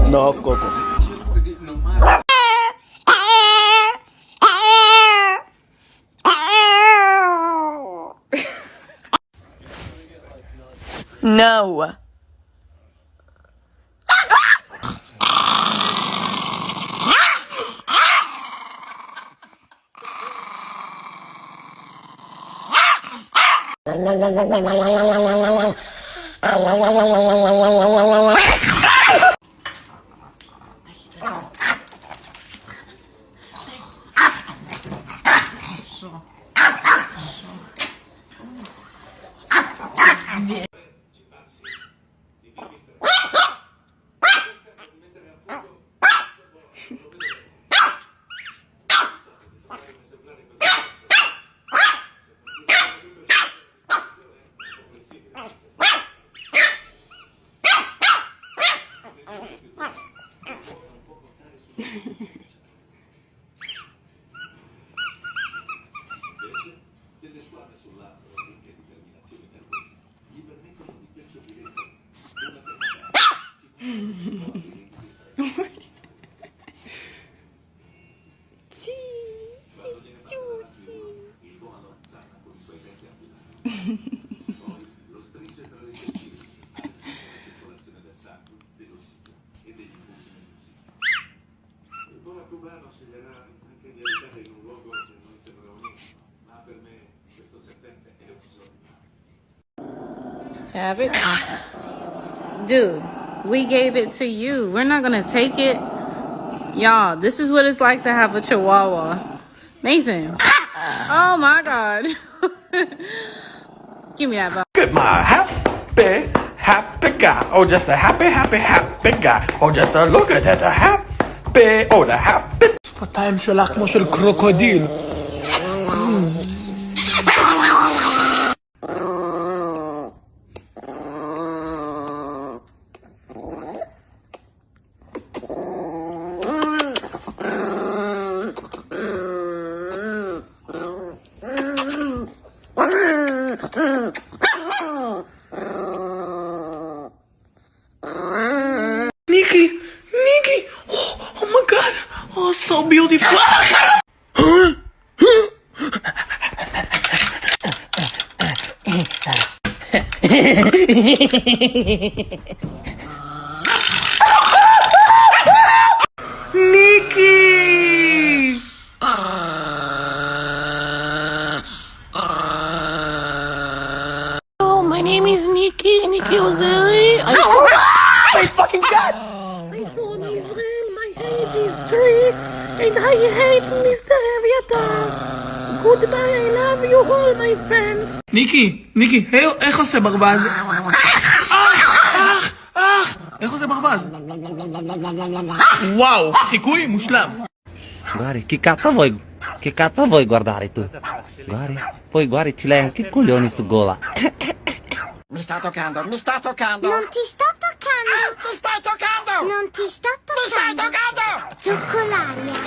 No, Coco. No. Have it? Dude, we gave it to you. We're not gonna take it. Y'all, this is what it's like to have a Chihuahua. Mason. Oh my God. Give me that ball. Look at my happy guy. Oh, just a happy guy. Oh, just a look at that, a happy, oh, the happy. שפתיים שלה כמו של קרוקודיל. Nikki, oh my God, oh so beautiful. Nikki. Oh, my name is Nikki Ozeli. My fucking God. I'm from Israel. My age is 3. And I hate Mr. Aviator. Goodbye, I love you all, my friends. ניקי, איך עושה ברווז? איך עושה ברווז? וואו, חיקוי מושלם. Guarda, che cazzo vuoi guardare tu? Guarda, poi guarda, ci lei, che coglioni su gola. Mi sta toccando. Non ti sto toccando. Mi stai toccando. Non ti sto toccando. Mi stai toccando. Tocco l'aria.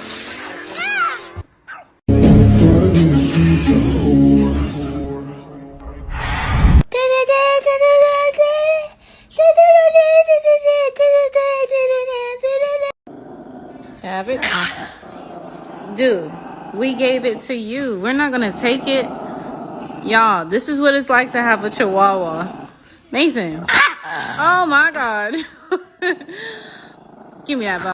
Have it? Dude, we gave it to you. We're not gonna take it. Y'all, this is what it's like to have a Chihuahua. Mason. Oh my God. Give me that ball.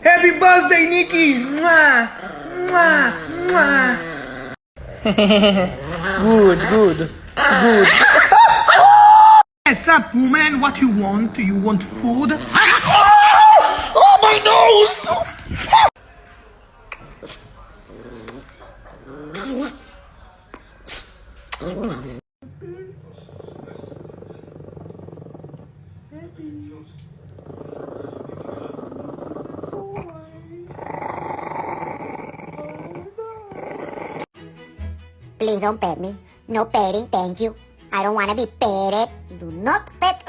Happy birthday, Nikki! Mwah! Mwah! Mwah! Good, good, good. What's up, woman? What you want? You want food? Oh, my nose! Please don't pet me. No petting, thank you. I don't want to be petted. Do not pet.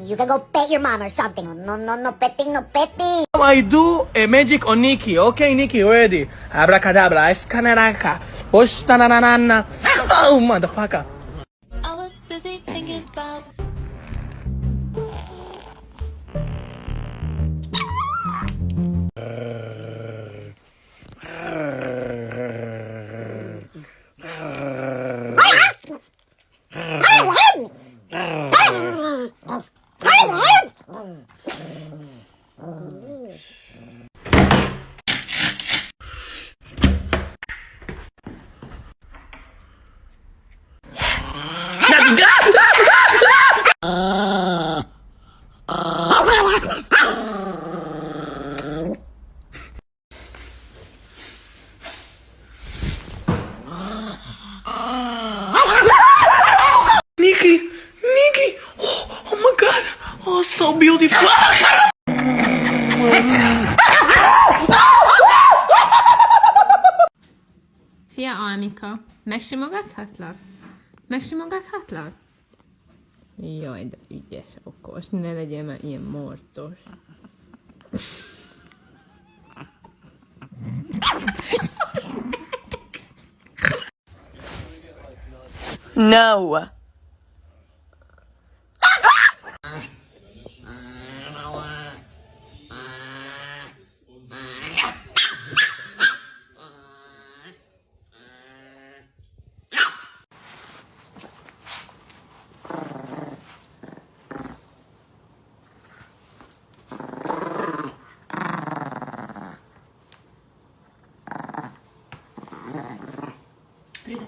You can go pet your mom or something. No, no, no petting, no petting. I do a magic on Nikki. Okay, Nikki, ready? Abracadabra, escanaraca, oshtananana. Oh, motherfucker. I was busy thinking about Nikki, Nikki. Oh my God. Oh, so beautiful. Szia, Almika. Megsimogathatlak? Megsimogathatlak? Jaj, de ügyes, okos. Ne legyen már ilyen morcos. No. Frida.